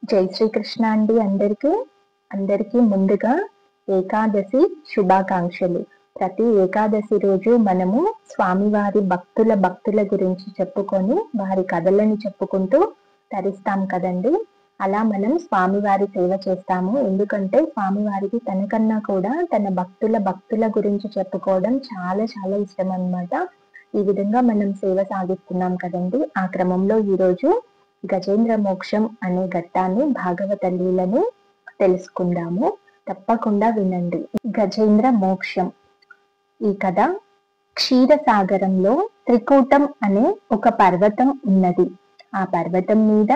జై శ్రీకృష్ణ అండి. అందరికీ ముందుగా ఏకాదశి శుభాకాంక్షలు. ప్రతి ఏకాదశి రోజు మనము స్వామివారి భక్తుల గురించి చెప్పుకొని వారి కథలను చెప్పుకుంటూ తరిస్తాం కదండి. అలా మనం స్వామివారి సేవ చేస్తాము. ఎందుకంటే స్వామివారికి తనకన్నా కూడా తన భక్తుల గురించి చెప్పుకోవడం చాలా చాలా ఇష్టం అన్నమాట. ఈ విధంగా మనం సేవ సాగిస్తున్నాం కదండి. ఆ క్రమంలో ఈరోజు గజేంద్ర మోక్షం అనే ఘట్టాన్ని, భాగవత లీలను తెలుసుకుందాము. తప్పకుండా వినండి. గజేంద్ర మోక్షం. ఈ కథ క్షీరసాగరంలో త్రికూటం అనే ఒక పర్వతం ఉన్నది. ఆ పర్వతం మీద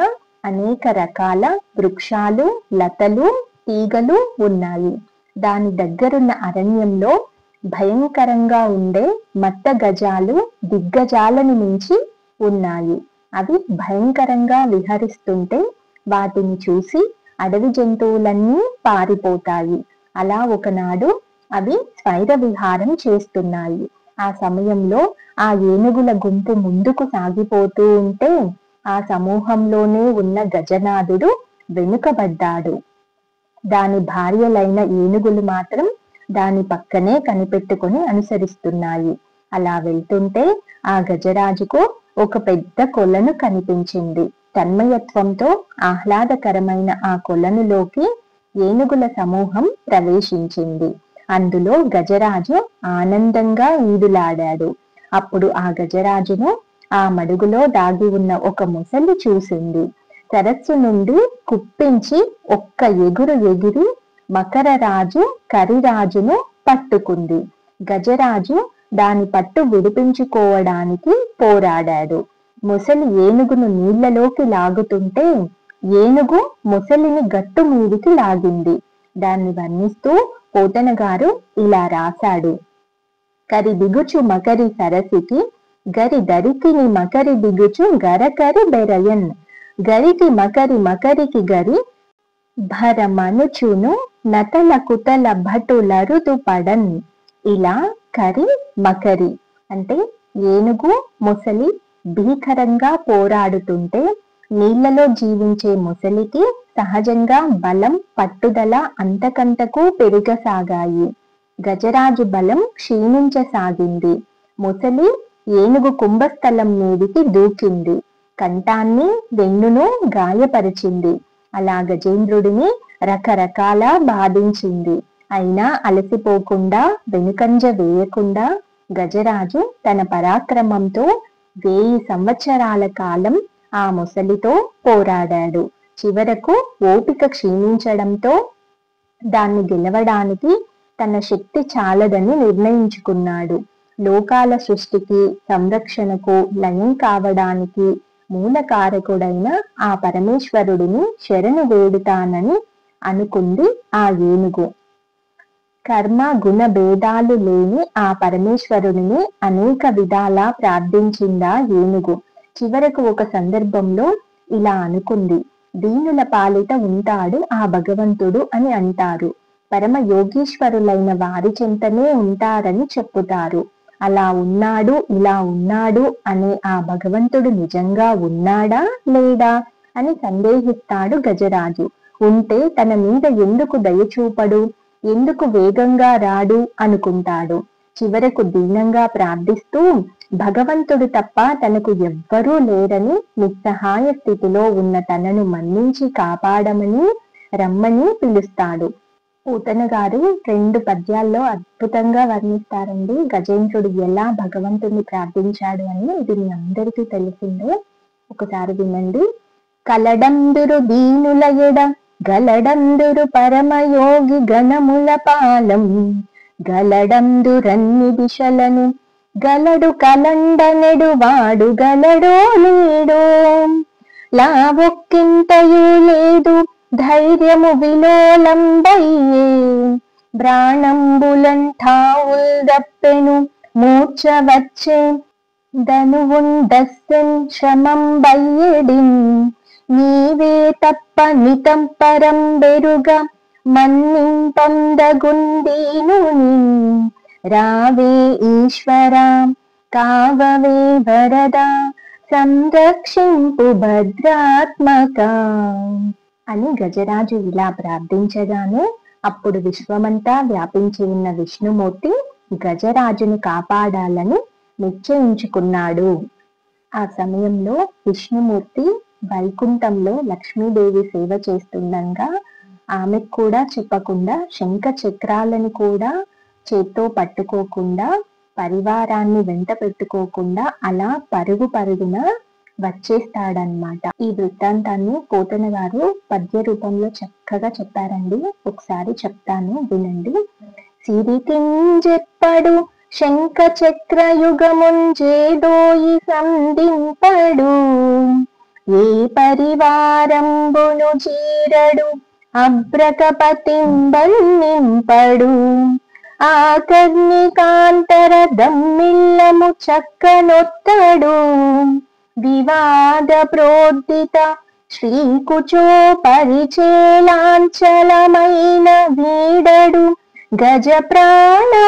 అనేక రకాల వృక్షాలు, లతలు, తీగలు ఉన్నాయి. దాని దగ్గరున్న అరణ్యంలో భయంకరంగా ఉండే మత్త గజాలు దిగ్గజాలను మించి ఉన్నాయి. అవి భయంకరంగా విహరిస్తుంటే వాటిని చూసి అడవి జంతువులన్నీ పారిపోతాయి. అలా ఒకనాడు అవి స్వైర విహారం చేస్తున్నాయి. ఆ సమయంలో ఆ ఏనుగుల గుంపు ముందుకు సాగిపోతూ ఉంటే ఆ సమూహంలోనే ఉన్న గజనాథుడు వెనుకబడ్డాడు. దాని భార్యలైన ఏనుగులు మాత్రం దాని పక్కనే కనిపెట్టుకొని అనుసరిస్తున్నాయి. అలా వెళ్తుంటే ఆ గజరాజుకు ఒక పెద్ద కొలను కనిపించింది. తన్మయత్వంతో ఆహ్లాదకరమైన ఆ కొలనులోకి ఏనుగుల సమూహం ప్రవేశించింది. అందులో గజరాజు ఆనందంగా ఈదులాడాడు. అప్పుడు ఆ గజరాజును ఆ మడుగులో దాగి ఉన్న ఒక ముసలి చూసింది. సరస్సు నుండి కుప్పించి ఒక్క ఎగురు ఎగిరి మకరరాజు కరిరాజును పట్టుకుంది. గజరాజు దాని పట్టు విడిపించుకోవడానికి పోరాడాడు. ముసలి ఏనుగును నీళ్లలోకి లాగుతుంటే ఏనుగు ముసలిని గట్టు మీదికి లాగింది. దాన్ని వర్ణిస్తూ పోతన గారు ఇలా రాశాడు: కరి దిగుచు మకరి సరసికి గరి దరికిని మకరి దిగుచు గరకరి బెరయన్ గరికి మకరికి గరి భరమనుచును నతల కుతల భటులరుదు పడన్. ఇలా కరి మకరి అంటే ఏనుగు ముసలి భీకరంగా పోరాడుతుంటే నీళ్లలో జీవించే ముసలికి సహజంగా బలం, పట్టుదల అంతకంతకు పెరగసాగాయి. గజరాజు బలం క్షీణించసాగింది. ముసలి ఏనుగు కుంభస్థలం మీదికి దూకింది. కంఠాన్ని, వెన్నును గాయపరిచింది. అలా గజేంద్రుడిని రకరకాల బాధించింది. అయినా అలసిపోకుండా, వెనుకంజ వేయకుండా గజరాజు తన పరాక్రమంతో 1000 సంవత్సరాల కాలం ఆ ముసలితో పోరాడాడు. చివరకు ఓపిక క్షీణించడంతో దాన్ని గెలవడానికి తన శక్తి చాలదని నిర్ణయించుకున్నాడు. లోకాల సృష్టికి, సంరక్షణకు, లయం కావడానికి మూలకారకుడైన ఆ పరమేశ్వరుడిని శరణు వేడుతానని అనుకుంది ఆ ఏనుగు. కర్మ గుణ భేదాలు లేని ఆ పరమేశ్వరుడిని అనేక విధాలా ప్రార్థించిందా ఏనుగు. చివరకు ఒక సందర్భంలో ఇలా అనుకుంది: దీనుల పాలిట ఉంటాడు ఆ భగవంతుడు అని అంటారు. పరమ యోగీశ్వరులైన వారి చెంతనే ఉంటారని చెప్పుతారు. అలా ఉన్నాడు, ఇలా ఉన్నాడు అనే ఆ భగవంతుడు నిజంగా ఉన్నాడా లేడా అని సందేహిస్తాడు గజరాజు. ఉంటే తన మీద ఎందుకు దయచూపడు, ఎందుకు వేగంగా రాడు అనుకుంటాడు. చివరకు దీనంగా ప్రార్థిస్తూ భగవంతుడు తప్ప తనకు ఎవ్వరూ లేరని నిస్సహాయ స్థితిలో ఉన్న తనను మన్నించి కాపాడమని రమ్మని పిలుస్తాడు. పోతన గారు 2 పద్యాల్లో అద్భుతంగా వర్ణిస్తారండి గజేంద్రుడు ఎలా భగవంతుడిని ప్రార్థించాడు అని. ఇది మీ అందరికీ తెలిసిందే. ఒకసారి వినండి. కలడందురు దీనుల ఎడ గలడందురు పరమయోగి గణముల పాలం గలడందురన్ని దిశలను గలడు కలండనెడు వాడు గలడో లేడో లావొక్కింతయు లేదు ధైర్యము విలోలంబయ్యే ప్రాణంబులంఠావుల్ దప్పెను మూర్ఛ వచ్చే ధనువుండస్సెన్ శ్రమం బయ్యెడిన్ నీవే తప్ప నితం పరం బెరుగ మన్నింపందగుందీను రావే ఈశ్వరా కావవే వరదా సంరక్షింపు భద్రాత్మక. అని గజరాజు ఇలా ప్రార్థించగానే అప్పుడు విశ్వమంతా వ్యాపించి ఉన్న విష్ణుమూర్తి గజరాజును కాపాడాలని నిశ్చయించుకున్నాడు. ఆ సమయంలో విష్ణుమూర్తి వైకుంఠంలో లక్ష్మీదేవి సేవ చేస్తుండగా ఆమెకు కూడా చెప్పకుండా శంఖ చక్రాలను కూడా చేత్తో పట్టుకోకుండా పరివారాన్ని వెంట పెట్టుకోకుండా అలా పరుగున వచ్చేస్తాడనమాట. ఈ వృత్తాంతాన్ని పోతన గారు పద్య రూపంలో చక్కగా చెప్పారండి. ఒకసారి చెప్తాను, వినండి. సిరికింజెప్పడు శంఖ చక్ర యుగముంజేదోయి సంధింపడు, ఏ పరివారంబును చీరడు అబ్రకపతింబన్నింపడు, ఆ కర్ణికాంతర దమ్మిల్లము చక్కనొత్తడు, వివాద ప్రోద్దిత శ్రీకుచో పరిచేలాంచలమైన వీడడు, గజ ప్రాణావనోత్సాహియై.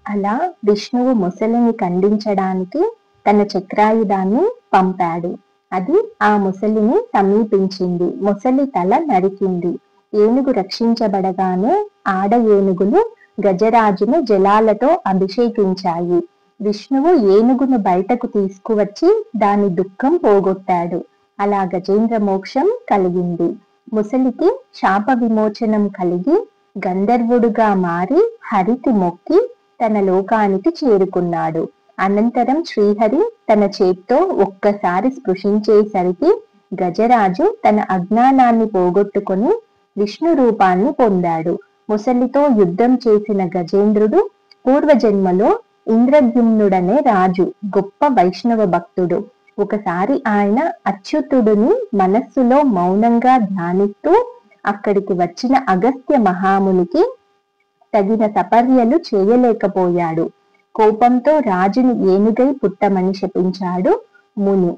అలా విష్ణువు ముసలిని ఖండించడానికి తన చక్రాయుధాన్ని పంపాడు. అది ఆ ముసలిని సమీపించింది. ముసలి తల నరికింది. ఏనుగు రక్షించబడగానే ఆడ ఏనుగులు గజరాజును జలాలతో అభిషేకించాయి. విష్ణువు ఏనుగును బయటకు తీసుకువచ్చి దాని దుఃఖం పోగొట్టాడు. అలా గజేంద్ర మోక్షం కలిగింది. ముసలికి శాప విమోచనం కలిగి గంధర్వుడుగా మారి హరికి మొక్కి తన లోకానికి చేరుకున్నాడు. అనంతరం శ్రీహరి తన చేత్తో ఒక్కసారి స్పృశించేసరికి గజరాజు తన అజ్ఞానాన్ని పోగొట్టుకొని విష్ణు రూపాన్ని పొందాడు. ముసలితో యుద్ధం చేసిన గజేంద్రుడు పూర్వజన్మలో ఇంద్రద్యుమ్నుడనే రాజు, గొప్ప వైష్ణవ భక్తుడు. ఒకసారి ఆయన అచ్యుతుడిని మనస్సులో మౌనంగా ధ్యానిస్తూ అక్కడికి వచ్చిన అగస్త్య మహామునికి తగిన సపర్యలు చేయలేకపోయాడు. కోపంతో రాజుని ఏనుగై పుట్టమని శపించాడు ముని.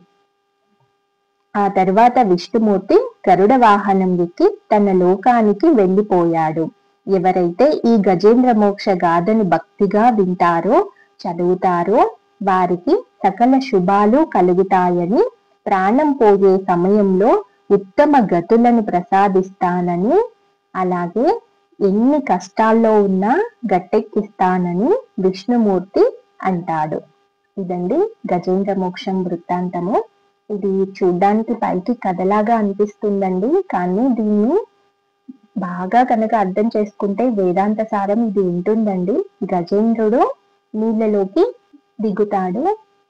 ఆ తర్వాత విష్ణుమూర్తి గరుడ వాహనం ఎక్కి తన లోకానికి వెళ్లిపోయాడు. ఎవరైతే ఈ గజేంద్ర మోక్ష గాథను భక్తిగా వింటారో చదువుతారో వారికి సకల శుభాలు కలుగుతాయని, ప్రాణం పోయే సమయంలో ఉత్తమ గతులను ప్రసాదిస్తానని, అలాగే ఎన్ని కష్టాల్లో ఉన్నా గట్టెక్కిస్తానని విష్ణుమూర్తి అంటాడు. ఇదండి గజేంద్ర మోక్షం వృత్తాంతము. ఇది చూడ్డానికి పైకి కథలాగా అనిపిస్తుందండి, కానీ దీన్ని బాగా కనుక అర్థం చేసుకుంటే వేదాంత సారం ఇది ఉంటుందండి. గజేంద్రుడు నీళ్ళలోకి దిగుతాడు.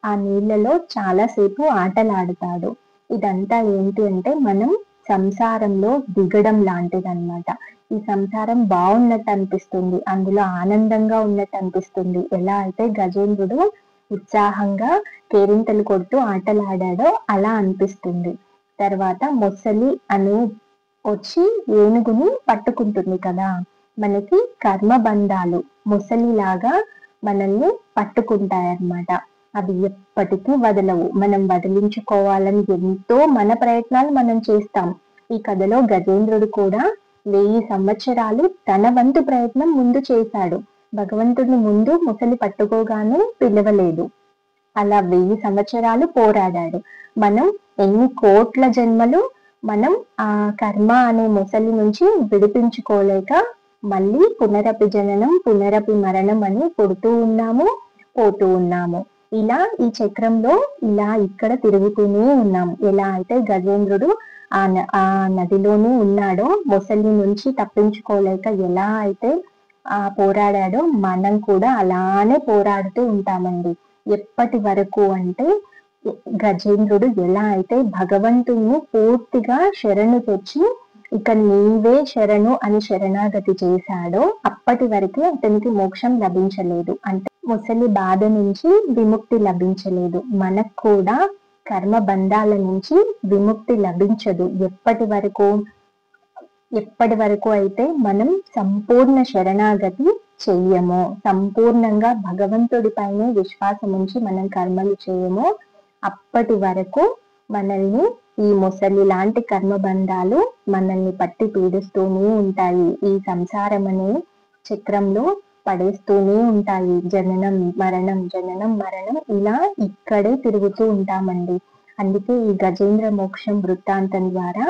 ఆ నీళ్ళలో చాలాసేపు ఆటలాడుతాడు. ఇదంతా ఏంటి అంటే మనం సంసారంలో దిగడం లాంటిదన్నమాట. ఈ సంసారం బాగున్నట్టు అనిపిస్తుంది, అందులో ఆనందంగా ఉన్నట్టు అనిపిస్తుంది. ఎలా అయితే గజేంద్రుడు ఉత్సాహంగా కేరింతలు కొడుతూ ఆటలాడాడో అలా అనిపిస్తుంది. తర్వాత మొసలి అనే వచ్చి ఏనుగుని పట్టుకుంటుంది కదా. మనకి కర్మబంధాలు ముసలిలాగా మనల్ని పట్టుకుంటాయన్నమాట. అవి ఎప్పటికీ వదలవు. మనం వదిలించుకోవాలని ఎంతో మన ప్రయత్నాలు మనం చేస్తాం. ఈ కథలో గజేంద్రుడు కూడా 1000 సంవత్సరాలు తన వంతు ప్రయత్నం ముందు చేశాడు. భగవంతుడిని ముందు ముసలి పట్టుకోగానే పిలవలేదు. అలా 1000 సంవత్సరాలు పోరాడాడు. మనం ఎన్ని కోట్ల జన్మలు మనం ఆ కర్మ అనే ముసలి నుంచి విడిపించుకోలేక మళ్ళీ పునరపి జననం పునరపి మరణం అని పుడుతూ ఉన్నాము, పోతూ ఉన్నాము. ఇలా ఈ చక్రంలో ఇలా ఇక్కడ తిరుగుతూనే ఉన్నాం. ఎలా అయితే గజేంద్రుడు ఆ నదిలోనే ఉన్నాడో, ముసలి నుంచి తప్పించుకోలేక ఎలా అయితే పోరాడాడో, మనం కూడా అలానే పోరాడుతూ ఉంటామండి. ఎప్పటి వరకు అంటే గజేంద్రుడు ఎలా అయితే భగవంతుణ్ణి పూర్తిగా శరణు తెచ్చి ఇక నీవే శరణు అని శరణాగతి చేశాడో అప్పటి వరకే అతనికి మోక్షం లభించలేదు. అంటే ముసలి బాధ నుంచి విముక్తి లభించలేదు. మనకు కూడా కర్మ బంధాల నుంచి విముక్తి లభించదు ఎప్పటి వరకు అయితే మనం సంపూర్ణ శరణాగతి చెయ్యమో, సంపూర్ణంగా భగవంతుడి పైనే విశ్వాసం ఉంచి మనం కర్మలు చేయమో అప్పటి వరకు మనల్ని ఈ ముసలి లాంటి కర్మబంధాలు మనల్ని పట్టి పీడిస్తూనే ఉంటాయి. ఈ సంసారం అనే చక్రంలో పడేస్తూనే ఉంటాయి. జననం మరణం ఇలా ఇక్కడే తిరుగుతూ ఉంటామండి. అందుకే ఈ గజేంద్ర మోక్షం వృత్తాంతం ద్వారా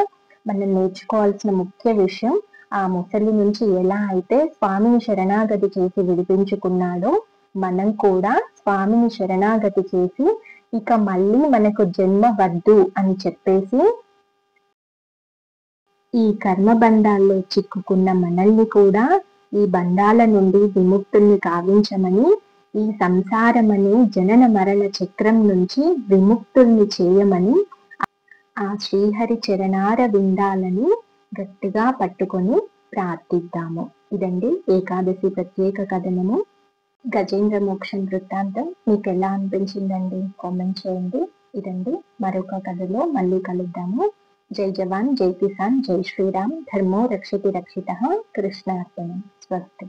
మనం నేర్చుకోవాల్సిన ముఖ్య విషయం, ఆ ముసలి నుంచి ఎలా అయితే స్వామిని శరణాగతి చేసి విడిపించుకున్నాడో మనం కూడా స్వామిని శరణాగతి చేసి ఇక మళ్ళీ మనకు జన్మ వద్దు అని చెప్పేసి ఈ కర్మ బంధాల్లో చిక్కుకున్న మనల్ని కూడా ఈ బంధాల నుండి విముక్తుల్ని కావించమని, ఈ సంసారమనే జనన మరణ చక్రం నుంచి విముక్తుల్ని చేయమని ఆ శ్రీహరి చరణార విందాలని గట్టిగా పట్టుకొని ప్రార్థిద్దాము. ఇదండి ఏకాదశి ప్రత్యేక కథనము. గజేంద్ర మోక్షం వృత్తాంతం మీకు ఎలా అనిపించిందండి? కామెంట్ చేయండి. ఇదండి, మరొక కథలో మళ్ళీ కలుద్దాము. జై జవాన్, జై కిసాన్, జై శ్రీరామ్. ధర్మో రక్షతి రక్షితః. కృష్ణార్పణం. స్వస్తి.